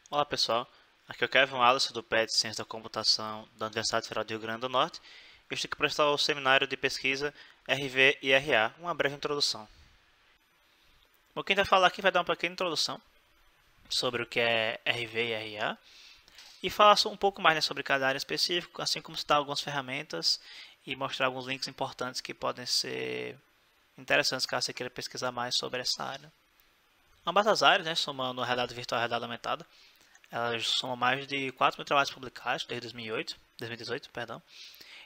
Olá pessoal, aqui é o Kevin Wallace do PET Ciência da Computação da Universidade Federal do Rio Grande do Norte. Eu estou aqui para prestar o seminário de pesquisa RV e RA, uma breve introdução. Bom, quem vai falar aqui vai dar uma pequena introdução sobre o que é RV e RA e falar um pouco mais, né, sobre cada área específica, assim como citar algumas ferramentas e mostrar alguns links importantes que podem ser interessantes caso você queira pesquisar mais sobre essa área. Ambas as áreas, né, somando a realidade virtual e a realidade aumentada, elas somam mais de 4 mil trabalhos publicados desde 2018, perdão,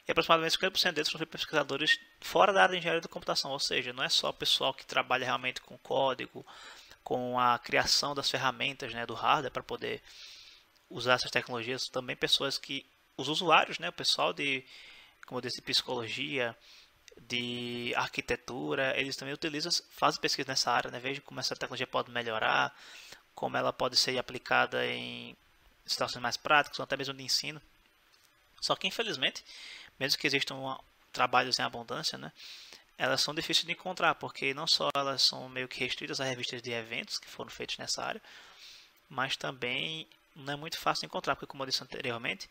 e aproximadamente 50% deles são pesquisadores fora da área de engenharia da computação, ou seja, não é só o pessoal que trabalha realmente com código, com a criação das ferramentas, né, do hardware para poder usar essas tecnologias, também pessoas que, os usuários, né, o pessoal de, como eu disse, psicologia, de arquitetura, eles também utilizam, fazem pesquisa nessa área, né, vejam como essa tecnologia pode melhorar, como ela pode ser aplicada em situações mais práticas ou até mesmo de ensino. Só que infelizmente, mesmo que existam trabalhos em abundância, né, elas são difíceis de encontrar, porque não só elas são meio que restritas a revistas de eventos que foram feitos nessa área, mas também não é muito fácil de encontrar, porque como eu disse anteriormente,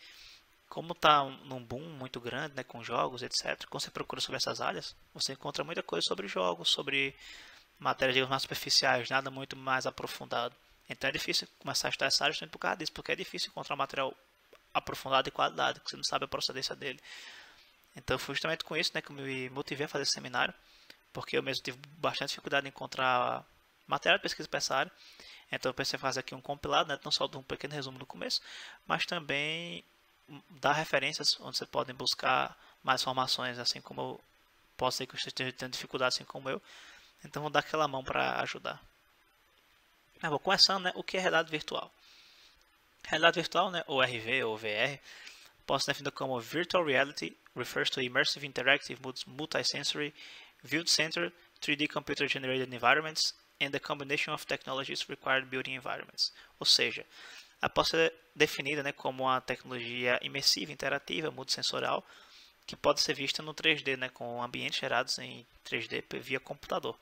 como está num boom muito grande, né, com jogos, etc., quando você procura sobre essas áreas, você encontra muita coisa sobre jogos, sobre matérias digamos, mais superficiais, nada muito mais aprofundado. Então é difícil começar a estudar essa área justamente por causa disso, porque é difícil encontrar material aprofundado e qualidade, que você não sabe a procedência dele. Então foi justamente com isso, né, que eu me motivei a fazer esse seminário, porque eu mesmo tive bastante dificuldade em encontrar material de pesquisa para essa área. Então eu pensei em fazer aqui um compilado, né, não só de um pequeno resumo no começo, mas também dar referências onde você pode buscar mais informações, assim como eu posso ser que você esteja tendo dificuldade, assim como eu. Então vou dar aquela mão para ajudar. Vou começando, né, o que é realidade virtual? Realidade virtual, né, ou RV ou VR, posso definir como Virtual Reality refers to immersive interactive multisensory viewed-centered 3D computer generated environments and the combination of technologies required building environments. Ou seja, ela pode ser definida, né, como uma tecnologia imersiva, interativa, multissensorial, que pode ser vista no 3D, né, com ambientes gerados em 3D via computador.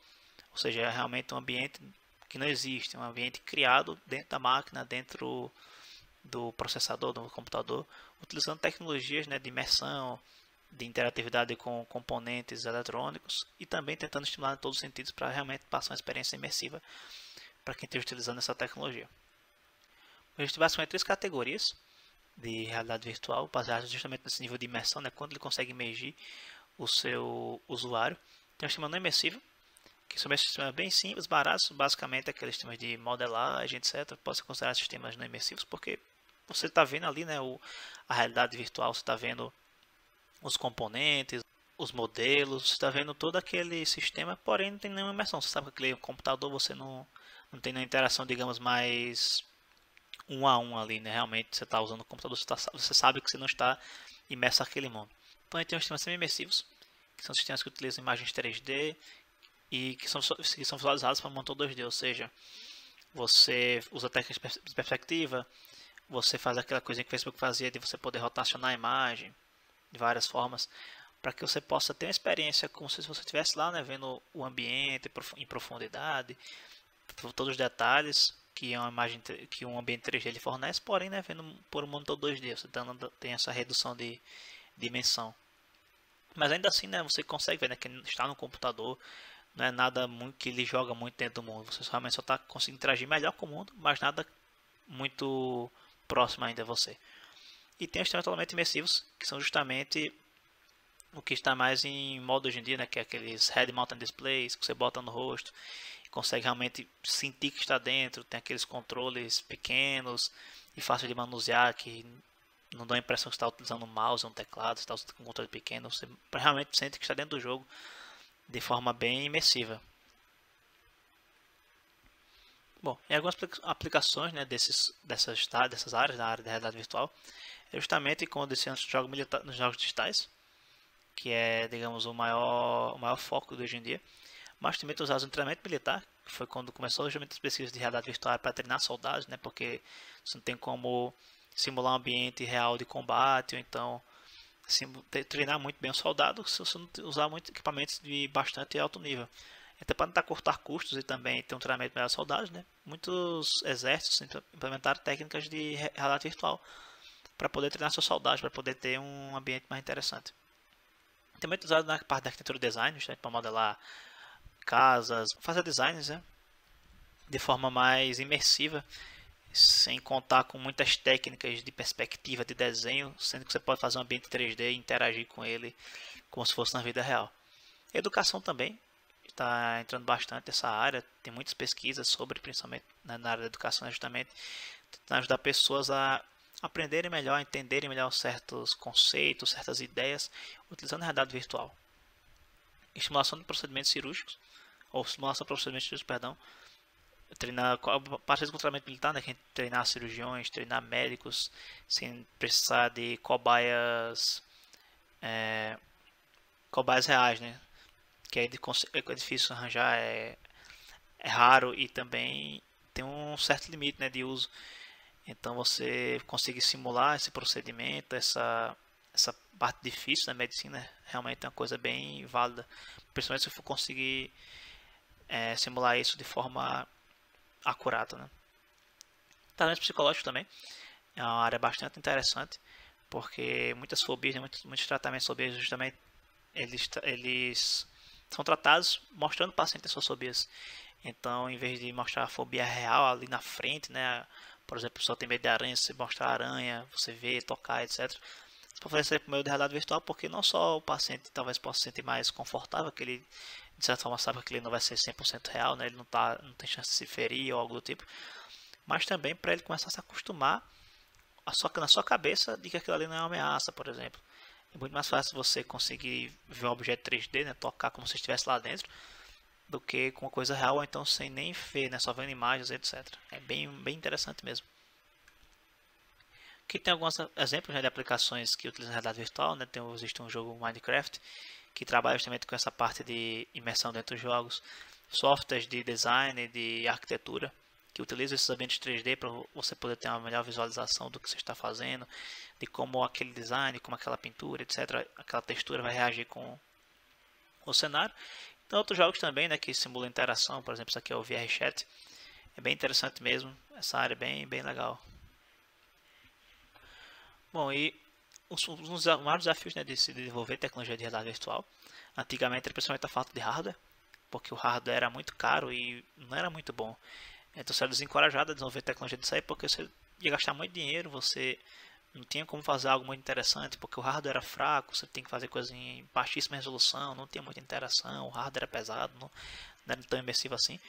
Ou seja, é realmente um ambiente que não existe, um ambiente criado dentro da máquina, dentro do processador, do computador, utilizando tecnologias, né, de imersão, de interatividade com componentes eletrônicos e também tentando estimular em todos os sentidos para realmente passar uma experiência imersiva para quem esteja utilizando essa tecnologia. A gente basicamente três categorias de realidade virtual, baseadas justamente nesse nível de imersão, né, quando ele consegue imergir o seu usuário. Tem um sistema não imersivo, que são sistemas bem simples, baratos, basicamente aqueles sistemas de modelagem, etc. Pode ser considerar sistemas não imersivos, porque você está vendo ali, né, a realidade virtual, você está vendo os componentes, os modelos, você está vendo todo aquele sistema, porém não tem nenhuma imersão. Você sabe que aquele computador você não tem nenhuma interação, digamos, mais um a um ali, né? Realmente você está usando o computador, você sabe que você não está imerso naquele mundo. Então, a gente tem os sistemas semi-imersivos, que são sistemas que utilizam imagens 3D e que são visualizados para motor 2D, ou seja, você usa técnicas de perspectiva, você faz aquela coisa que o Facebook fazia de você poder rotacionar a imagem de várias formas, para que você possa ter uma experiência como se você estivesse lá, né, vendo o ambiente em profundidade, todos os detalhes que uma imagem que um ambiente 3D ele fornece, porém, né, vendo por um monitor 2D, você tem essa redução de dimensão. Mas ainda assim, né, você consegue ver, né, que está no computador, não é nada muito que ele joga muito dentro do mundo. Você realmente só está conseguindo interagir melhor com o mundo, mas nada muito próximo ainda a você. E tem os sistemas totalmente imersivos, que são justamente o que está mais em moda hoje em dia, né? Que é aqueles Head Mounted Displays que você bota no rosto e consegue realmente sentir que está dentro. Tem aqueles controles pequenos e fáceis de manusear que não dá a impressão que está utilizando um mouse ou um teclado, está usando um controle pequeno. Você realmente sente que está dentro do jogo de forma bem imersiva. Bom, em algumas aplicações, né, dessas áreas, da área da realidade virtual, é justamente quando esse jogo nos jogos digitais, que é, digamos, o maior foco de hoje em dia, mas também usados no treinamento militar, que foi quando começou justamente as pesquisas de realidade virtual para treinar soldados, né, porque você não tem como simular um ambiente real de combate, ou então treinar muito bem o soldado se você não usar muito equipamentos de bastante alto nível. Até para tentar cortar custos e também ter um treinamento melhor de soldados, né? Muitos exércitos implementaram técnicas de realidade virtual para poder treinar seus soldados, para poder ter um ambiente mais interessante. Também é usado na parte da arquitetura e design, né? Para modelar casas, fazer designs, né? De forma mais imersiva, sem contar com muitas técnicas de perspectiva de desenho, sendo que você pode fazer um ambiente 3D e interagir com ele como se fosse na vida real. Educação também está entrando bastante nessa área, tem muitas pesquisas sobre, principalmente na área da educação, justamente tentando ajudar pessoas a aprenderem melhor, entenderem melhor certos conceitos, certas ideias, utilizando a realidade virtual. Estimulação de procedimentos cirúrgicos, ou simulação de procedimentos cirúrgicos, perdão, treinar, parecido com o treinamento militar, né, que a gente treinar cirurgiões, treinar médicos, sem precisar de cobaias reais, né, que é difícil arranjar, é raro e também tem um certo limite, né, de uso. Então você conseguir simular esse procedimento, essa parte difícil da medicina, realmente é uma coisa bem válida, principalmente se eu for conseguir simular isso de forma acurada, né? Tratamento psicológico também é uma área bastante interessante, porque muitas fobias, né, muitos tratamentos de fobias, justamente eles são tratados mostrando o paciente as suas fobias. Então, em vez de mostrar a fobia real ali na frente, né? Por exemplo, a pessoa tem medo de aranha, você mostrar a aranha, você vê, tocar, etc. Você pode fazer isso por meio de realidade virtual, porque não só o paciente talvez possa se sentir mais confortável, que ele de certa forma sabe que ele não vai ser 100% real, né? Ele não tem chance de se ferir ou algo do tipo, mas também para ele começar a se acostumar na sua cabeça de que aquilo ali não é uma ameaça, por exemplo. É muito mais fácil você conseguir ver um objeto 3D, né? Tocar como se estivesse lá dentro, do que com uma coisa real, ou então sem nem ver, né? Só vendo imagens, etc. É bem interessante mesmo. Aqui tem alguns exemplos, né, de aplicações que utilizam realidade virtual, né? Existe um jogo Minecraft que trabalha justamente com essa parte de imersão dentro dos jogos, softwares de design, de arquitetura, que utilizam esses ambientes 3D para você poder ter uma melhor visualização do que você está fazendo, de como aquele design, como aquela pintura, etc., aquela textura vai reagir com o cenário. Então, outros jogos também, né, que simulam interação, por exemplo, isso aqui é o VRChat, é bem interessante mesmo, essa área é bem legal. Bom, e um dos maiores desafios, né, de se desenvolver tecnologia de realidade virtual, antigamente era principalmente a falta de hardware, porque o hardware era muito caro e não era muito bom. Então você era desencorajado a desenvolver tecnologia disso aí, porque você ia gastar muito dinheiro, você não tinha como fazer algo muito interessante, porque o hardware era fraco, você tinha que fazer coisas em baixíssima resolução, não tinha muita interação, o hardware era pesado, não era tão imersivo assim.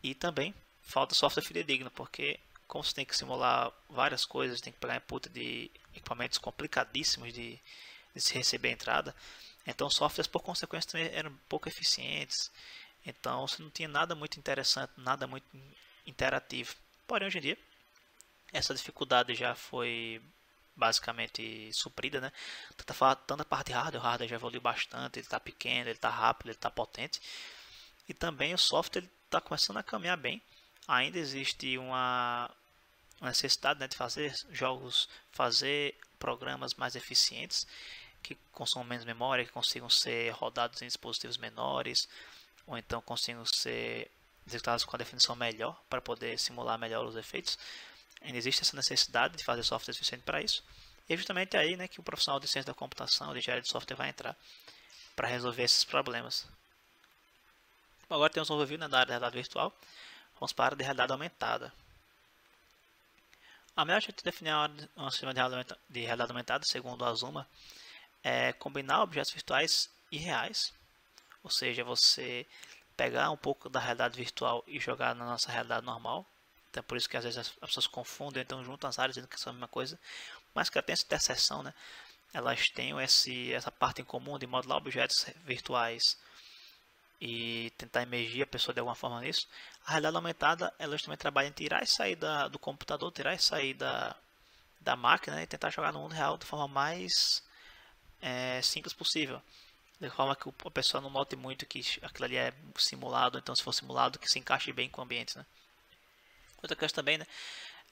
E também falta software fidedigno, porque como você tem que simular várias coisas, tem que pegar input de equipamentos complicadíssimos de se receber a entrada, então softwares por consequência também eram pouco eficientes, então você não tinha nada muito interessante, nada muito interativo. Porém, hoje em dia, essa dificuldade já foi basicamente suprida, né? Tanto a parte de hardware, o hardware já evoluiu bastante, ele está pequeno, ele está rápido, ele está potente, e também o software está começando a caminhar bem. Ainda existe uma necessidade, né, de fazer jogos, fazer programas mais eficientes, que consumam menos memória, que consigam ser rodados em dispositivos menores, ou então consigam ser executados com a definição melhor, para poder simular melhor os efeitos. Ainda existe essa necessidade de fazer software eficiente para isso. E é justamente aí, né, que o profissional de ciência da computação, de engenharia de software, vai entrar para resolver esses problemas. Agora temos um overview, né, da área de realidade virtual. Vamos para a área de realidade aumentada. A melhor jeito de definir um sistema de realidade aumentada, segundo a Azuma, é combinar objetos virtuais e reais. Ou seja, você pegar um pouco da realidade virtual e jogar na nossa realidade normal. Então, por isso que às vezes as pessoas confundem, então juntam as áreas dizendo que são a mesma coisa. Mas que tem essa interseção, né? Elas têm essa parte em comum de modelar objetos virtuais e tentar emergir a pessoa de alguma forma nisso. A realidade aumentada, ela também trabalha em tirar e sair do computador, tirar e sair da máquina, né, e tentar jogar no mundo real de forma mais simples possível. De forma que a pessoa não note muito que aquilo ali é simulado, então se for simulado, que se encaixe bem com o ambiente, né? Outra questão também, né,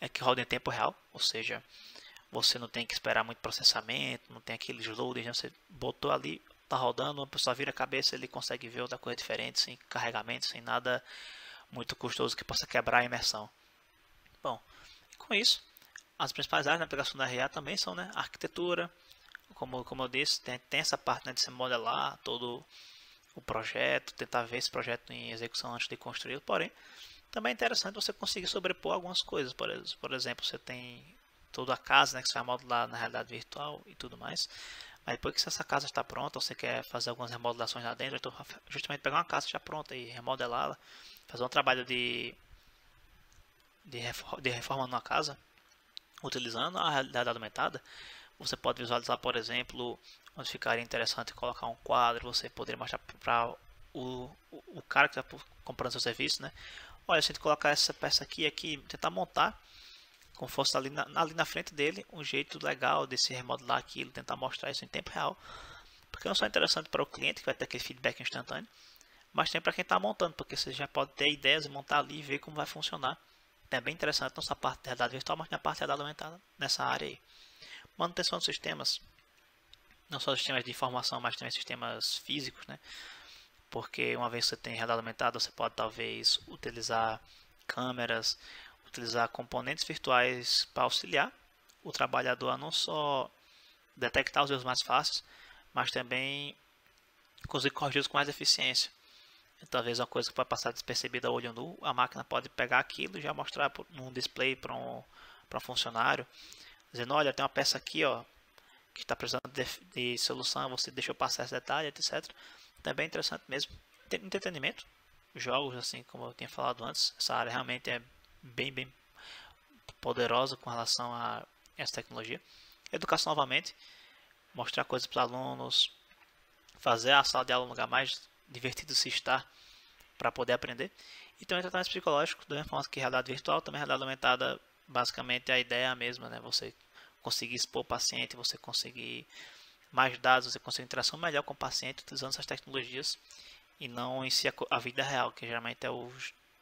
é que roda em tempo real, ou seja, você não tem que esperar muito processamento, não tem aqueles loaders, né? Você botou ali, tá rodando, uma pessoa vira a cabeça, ele consegue ver outra coisa diferente, sem carregamento, sem nada muito custoso que possa quebrar a imersão. Bom, com isso, as principais áreas da aplicação da RA também são, né, arquitetura, como eu disse, tem essa parte, né, de se modelar todo o projeto, tentar ver esse projeto em execução antes de construí-lo, porém, também é interessante você conseguir sobrepor algumas coisas, por exemplo, você tem toda a casa, né, que você vai modelar na realidade virtual e tudo mais, mas depois que essa casa está pronta, você quer fazer algumas remodelações lá dentro, então justamente pegar uma casa já pronta e remodelá-la, fazer um trabalho de reforma numa casa, utilizando a realidade aumentada, você pode visualizar, por exemplo, onde ficaria interessante colocar um quadro, você poderia mostrar para o cara que está comprando seu serviço, né? Olha, se a gente colocar essa peça aqui, tentar montar, como fosse ali na frente dele, um jeito legal de se remodelar aquilo, tentar mostrar isso em tempo real, porque não só é interessante para o cliente, que vai ter aquele feedback instantâneo, mas também para quem está montando, porque você já pode ter ideias e montar ali e ver como vai funcionar. É bem interessante, não só a parte de realidade virtual, mas a parte de realidade aumentada nessa área aí. Manutenção dos sistemas, não só sistemas de informação, mas também sistemas físicos, né? Porque uma vez que você tem realidade aumentada, você pode talvez utilizar câmeras, utilizar componentes virtuais para auxiliar o trabalhador a não só detectar os erros mais fáceis, mas também conseguir corrigi-los com mais eficiência. Talvez uma coisa que vai passar despercebida a olho nu, a máquina pode pegar aquilo e já mostrar num display para um funcionário, dizendo, olha, tem uma peça aqui, ó, que está precisando de solução, você deixou passar esse detalhe, etc. Também é interessante mesmo. Entretenimento, jogos, assim como eu tinha falado antes, essa área realmente é bem poderosa com relação a essa tecnologia. Educação novamente, mostrar coisas para os alunos, fazer a sala de aula um lugar mais divertido de se estar para poder aprender. E também tratamento psicológico, da mesma forma que realidade virtual, também realidade aumentada, basicamente a ideia é a mesma, né? Você conseguir expor o paciente, você conseguir mais dados, você conseguir interação melhor com o paciente utilizando essas tecnologias e não em si a vida real, que geralmente é o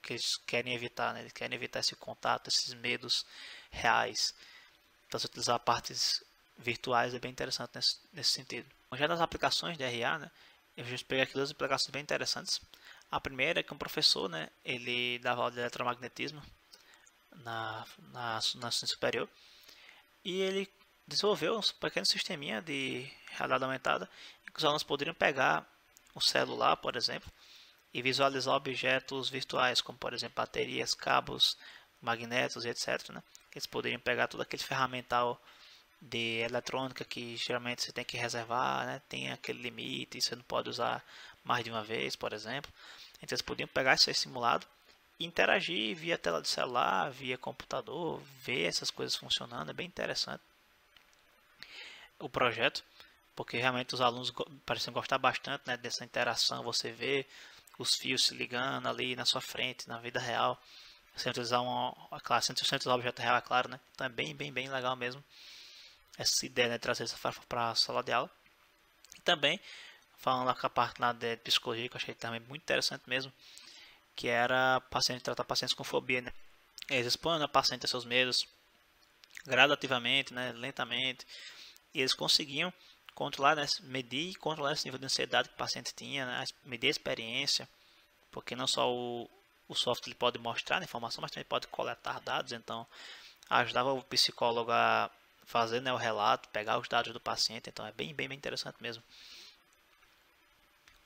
que eles querem evitar, né? Eles querem evitar esse contato, esses medos reais. Então, se utilizar partes virtuais é bem interessante nesse sentido. Já nas aplicações de RA, né? Eu já peguei aqui duas aplicações bem interessantes. A primeira é que um professor, né? Ele dava aula de eletromagnetismo na ensino superior e ele desenvolveu um pequeno sisteminha de realidade aumentada em que os alunos poderiam pegar um celular, por exemplo, e visualizar objetos virtuais, como por exemplo baterias, cabos, magnetos e etc. Né? Eles poderiam pegar todo aquele ferramental de eletrônica que geralmente você tem que reservar, né? Tem aquele limite, você não pode usar mais de uma vez, por exemplo. Então eles podiam pegar esse simulado e interagir via tela de celular, via computador, ver essas coisas funcionando, é bem interessante o projeto, porque realmente os alunos parecem gostar bastante, né, dessa interação, você vê os fios se ligando ali na sua frente, na vida real, sem utilizar claro, sem utilizar o objeto real, é claro, né? Então é bem legal mesmo essa ideia, né, de trazer essa para a sala de aula. E também, falando lá com a parte lá de psicologia, que eu achei também muito interessante mesmo, que era tratar pacientes com fobia, né? Eles expõem a paciente a seus medos gradativamente, né, lentamente, e eles conseguiam controlar, né, medir e controlar esse nível de ansiedade que o paciente tinha, né, medir a experiência, porque não só o software ele pode mostrar a informação, mas também pode coletar dados, então ajudava o psicólogo a fazer, né, o relato, pegar os dados do paciente, então é bem interessante mesmo.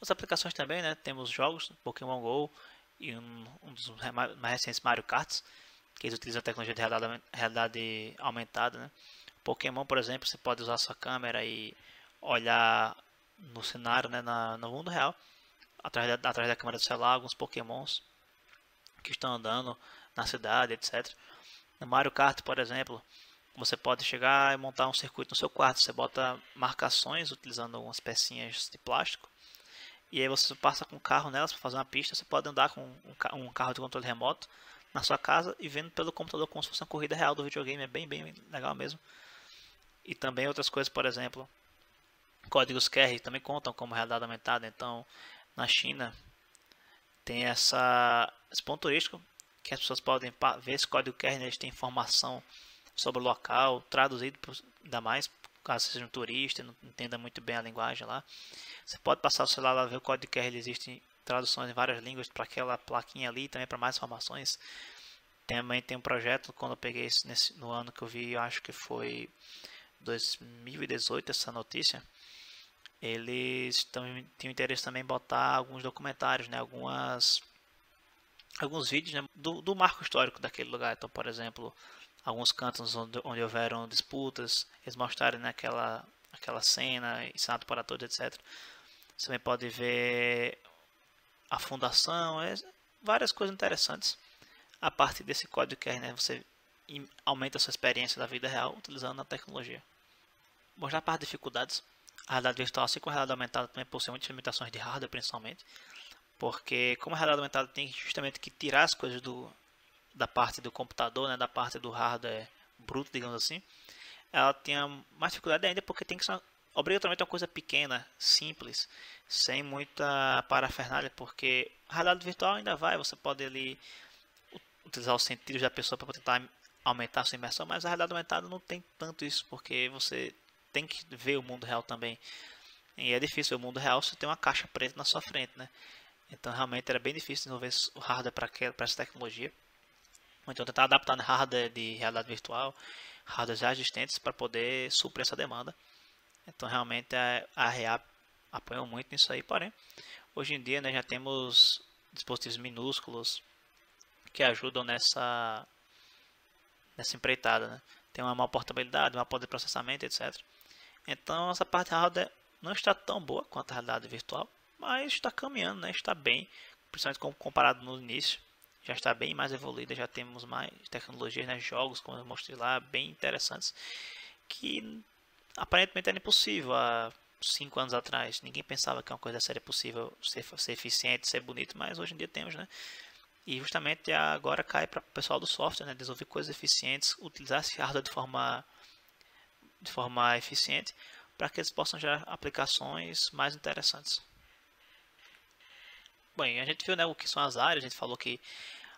As aplicações também, né, temos jogos, Pokémon GO e um dos mais recentes Mario Kart, que eles utilizam a tecnologia de realidade aumentada, né. Pokémon, por exemplo, você pode usar sua câmera e olhar no cenário, né, no mundo real, através da câmera do celular, alguns Pokémons que estão andando na cidade, etc. No Mario Kart, por exemplo, você pode chegar e montar um circuito no seu quarto. Você bota marcações utilizando algumas pecinhas de plástico. E aí você passa com o carro nelas para fazer uma pista. Você pode andar com um carro de controle remoto na sua casa e vendo pelo computador como se fosse uma corrida real do videogame. É bem legal mesmo. E também outras coisas, por exemplo, códigos QR também contam como realidade aumentada. Então, na China, tem esse ponto turístico que as pessoas podem ver esse código QR, né, eles têm informação sobre o local, traduzido ainda mais caso seja um turista, não entenda muito bem a linguagem lá. Você pode passar o celular lá, ver o código QR, existem traduções em várias línguas para aquela plaquinha ali, também para mais informações. Também tem um projeto, quando eu peguei no ano que eu vi, eu acho que foi 2018 essa notícia. Eles tinham interesse também em botar alguns documentários, né, alguns vídeos, né, do marco histórico daquele lugar. Então, por exemplo, alguns cantos onde houveram disputas, eles mostrarem, né, aquela cena, ensinado para todos, etc. Você também pode ver a fundação, várias coisas interessantes. A partir desse código QR, né, você aumenta a sua experiência da vida real utilizando a tecnologia. Mostrar para as dificuldades. A realidade virtual, assim como a realidade aumentada, também possui muitas limitações de hardware, principalmente. Porque como a realidade aumentada tem justamente que tirar as coisas da parte do computador, né, da parte do hardware bruto, digamos assim, ela tem mais dificuldade ainda porque tem que ser obrigatoriamente uma coisa pequena, simples, sem muita parafernália, porque a realidade virtual ainda você pode ali utilizar os sentidos da pessoa para tentar aumentar a sua imersão, mas a realidade aumentada não tem tanto isso, porque você tem que ver o mundo real também. E é difícil ver o mundo real se tem uma caixa preta na sua frente, né? Então realmente era bem difícil desenvolver o hardware para essa tecnologia. Então tentar adaptar hardware de realidade virtual, hardwares já existentes para poder suprir essa demanda. Então realmente a RA apoiou muito nisso aí, porém hoje em dia, né, já temos dispositivos minúsculos que ajudam nessa empreitada, né? Tem uma maior portabilidade, uma poder de processamento, etc. Então essa parte hardware não está tão boa quanto a realidade virtual, mas está caminhando, né? Está bem, principalmente comparado no início, já está bem mais evoluída, já temos mais tecnologias, né? Jogos, como eu mostrei lá, bem interessantes, que aparentemente era impossível há 5 anos atrás. Ninguém pensava que uma coisa seria possível ser eficiente, ser bonito, mas hoje em dia temos, né? E justamente agora cai para o pessoal do software, né? Desenvolver coisas eficientes, utilizar esse hardware de forma eficiente, para que eles possam gerar aplicações mais interessantes. Bem, a gente viu, né, o que são as áreas, a gente falou que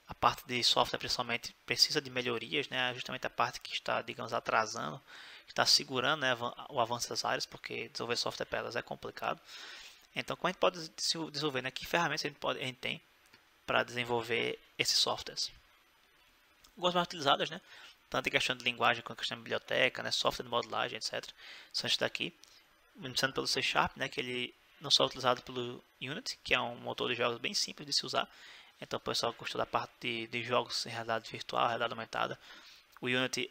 a parte de software principalmente precisa de melhorias, né, justamente a parte que está, digamos, atrasando, que está segurando, né, o avanço das áreas, porque desenvolver software para elas é complicado. Então, como a gente pode desenvolver, né, que ferramentas a gente tem para desenvolver esses softwares? Algumas mais utilizadas, né, tanto em questão de linguagem quanto em questão de biblioteca, né, software de modelagem, etc. São esses daqui, começando pelo C Sharp, né, que ele não só é utilizado pelo Unity, que é um motor de jogos bem simples de se usar. Então o pessoal gostou da parte de jogos em realidade virtual, realidade aumentada. O Unity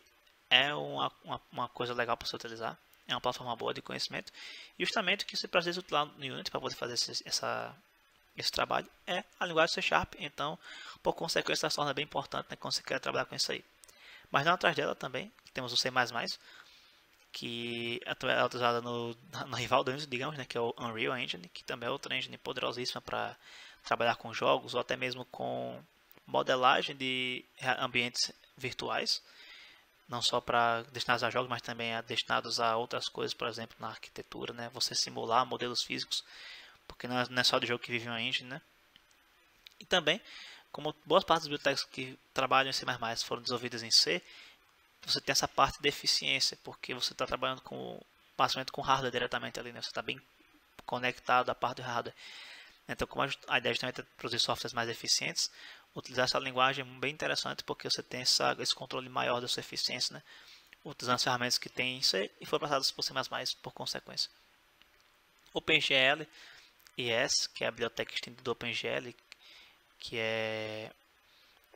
é uma coisa legal para se utilizar, é uma plataforma boa de conhecimento. E justamente o que você precisa utilizar no Unity para poder fazer esse trabalho é a linguagem C Sharp. Então, por consequência, essa torna bem importante, né, quando você quer trabalhar com isso aí. Mas não atrás dela também, temos o C++, que é utilizada no rival do Unity, digamos, né, que é o Unreal Engine, que também é outra engine poderosíssima para trabalhar com jogos ou até mesmo com modelagem de ambientes virtuais, não só para destinados a jogos, mas também destinados a outras coisas, por exemplo, na arquitetura, né, você simular modelos físicos, porque não é só do jogo que vive uma engine, né. E também, como boas partes das bibliotecas que trabalham em C++ foram desenvolvidas em C, você tem essa parte de eficiência, porque você está trabalhando basicamente com hardware diretamente ali, né? Você está bem conectado à parte do hardware. Então, como a ideia justamente é produzir softwares mais eficientes, utilizar essa linguagem é bem interessante, porque você tem esse controle maior da sua eficiência, né? Utilizando as ferramentas que tem em C e foram passadas por C++ por consequência. OpenGL ES, que é a biblioteca estendida do OpenGL, que é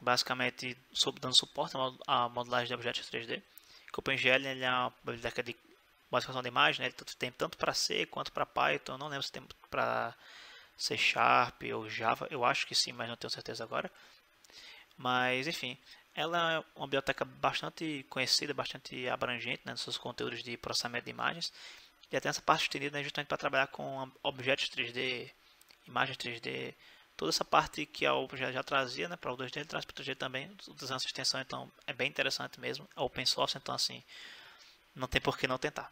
basicamente dando suporte à modelagem de objetos 3D. O OpenGL ele é uma biblioteca de modificação de imagem, né? Ele tem tanto para C quanto para Python. Não lembro se tem para C Sharp ou Java. Eu acho que sim, mas não tenho certeza agora. Mas enfim, ela é uma biblioteca bastante conhecida, bastante abrangente, né, nos seus conteúdos de processamento de imagens. E tem essa parte estendida, né, justamente para trabalhar com objetos 3D, imagens 3D, toda essa parte que a OpenGL já trazia, né, para o 2D, ele traz para o 3D também, utilizando essa extensão. Então é bem interessante mesmo, é open source, então assim, não tem por que não tentar.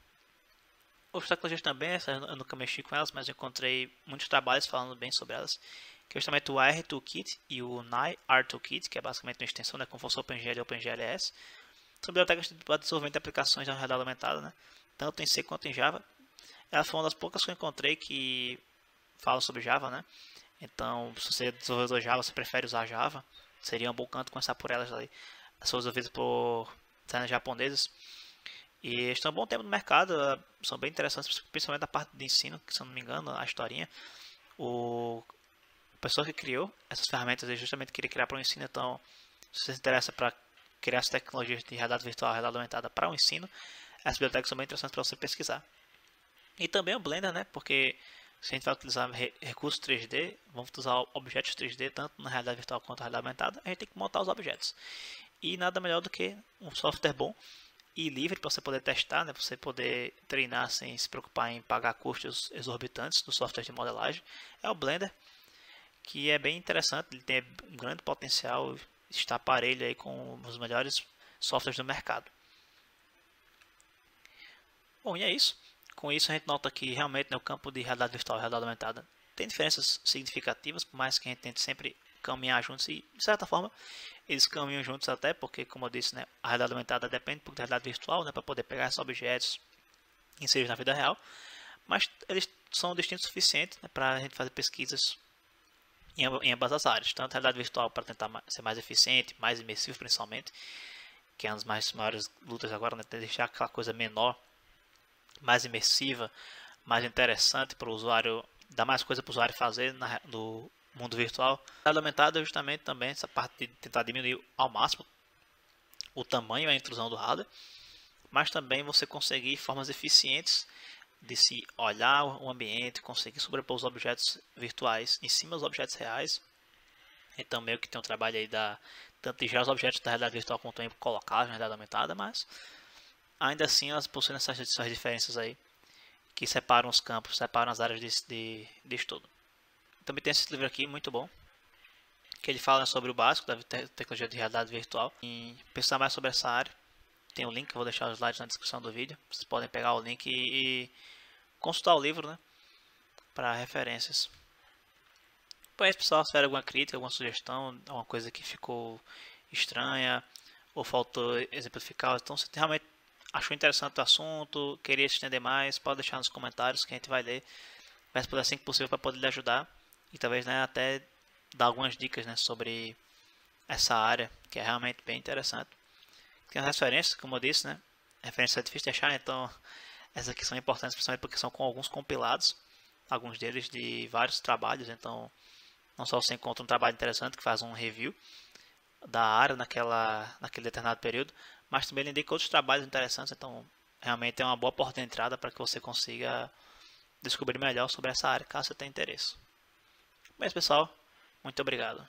Outras tecnologias também, eu nunca mexi com elas, mas eu encontrei muitos trabalhos falando bem sobre elas, que é justamente o AR Toolkit e o NiAR Toolkit, que é basicamente uma extensão, né, como fosse o OpenGL e o OpenGLS. São bibliotecas para desenvolvimento de aplicações de realidade aumentada, né, tanto em C quanto em Java. Ela foi uma das poucas que eu encontrei que falam sobre Java, né? Então, se você é desenvolvedor Java, você prefere usar Java, seria um bom canto começar por elas aí. São desenvolvidas por designers japoneses e estão há um bom tempo no mercado, são bem interessantes, principalmente da parte de ensino, que se eu não me engano, a historinha. A pessoa que criou essas ferramentas ele justamente queria criar para o ensino, então se você se interessa para criar as tecnologias de realidade virtual, realidade aumentada para o ensino, essas bibliotecas são bem interessantes para você pesquisar. E também o Blender, né? Porque se a gente vai utilizar recursos 3D, vamos usar objetos 3D tanto na realidade virtual quanto na realidade aumentada, a gente tem que montar os objetos. E nada melhor do que um software bom e livre para você poder testar, né? Para você poder treinar sem se preocupar em pagar custos exorbitantes do software de modelagem. É o Blender, que é bem interessante, ele tem um grande potencial, está parelho aí com os melhores softwares do mercado. Bom, e é isso. Com isso a gente nota que realmente no campo de realidade virtual e realidade aumentada tem diferenças significativas, por mais que a gente tente sempre caminhar juntos e de certa forma eles caminham juntos até porque, como eu disse, né, a realidade aumentada depende um pouco da realidade virtual, né, para poder pegar esses objetos inseridos na vida real, mas eles são distintos o suficiente, né, para a gente fazer pesquisas em ambas as áreas, tanto a realidade virtual para tentar ser mais eficiente, mais imersivo principalmente, que é uma das maiores lutas agora, né, deixar aquela coisa menor, mais imersiva, mais interessante para o usuário, dar mais coisa para o usuário fazer no mundo virtual. A realidade aumentada é justamente também essa parte de tentar diminuir ao máximo o tamanho e a intrusão do hardware, mas também você conseguir formas eficientes de se olhar o ambiente, conseguir sobrepor os objetos virtuais em cima dos objetos reais. Então meio que tem um trabalho aí tanto de gerar os objetos da realidade virtual quanto também colocar na realidade aumentada, mas ainda assim elas possuem essas diferenças aí que separam os campos, separam as áreas de estudo. Também tem esse livro aqui, muito bom, que ele fala sobre o básico da tecnologia de realidade virtual. E pensar mais sobre essa área, tem o link, eu vou deixar os slides na descrição do vídeo. Vocês podem pegar o link e consultar o livro, né, para referências. Pois pessoal, se tiver alguma crítica, alguma sugestão, alguma coisa que ficou estranha ou faltou exemplificar, então se realmente achou interessante o assunto, queria se estender mais, pode deixar nos comentários que a gente vai ler. Vai responder assim que possível para poder lhe ajudar e talvez, né, até dar algumas dicas, né, sobre essa área que é realmente bem interessante. Tem as referências, como eu disse, né, referências é difícil de achar, então essas aqui são importantes principalmente porque são com alguns compilados, alguns deles de vários trabalhos, então não só você encontra um trabalho interessante que faz um review da área naquele determinado período, mas também ele indica outros trabalhos interessantes, então realmente é uma boa porta de entrada para que você consiga descobrir melhor sobre essa área, caso você tenha interesse. Mas pessoal, muito obrigado.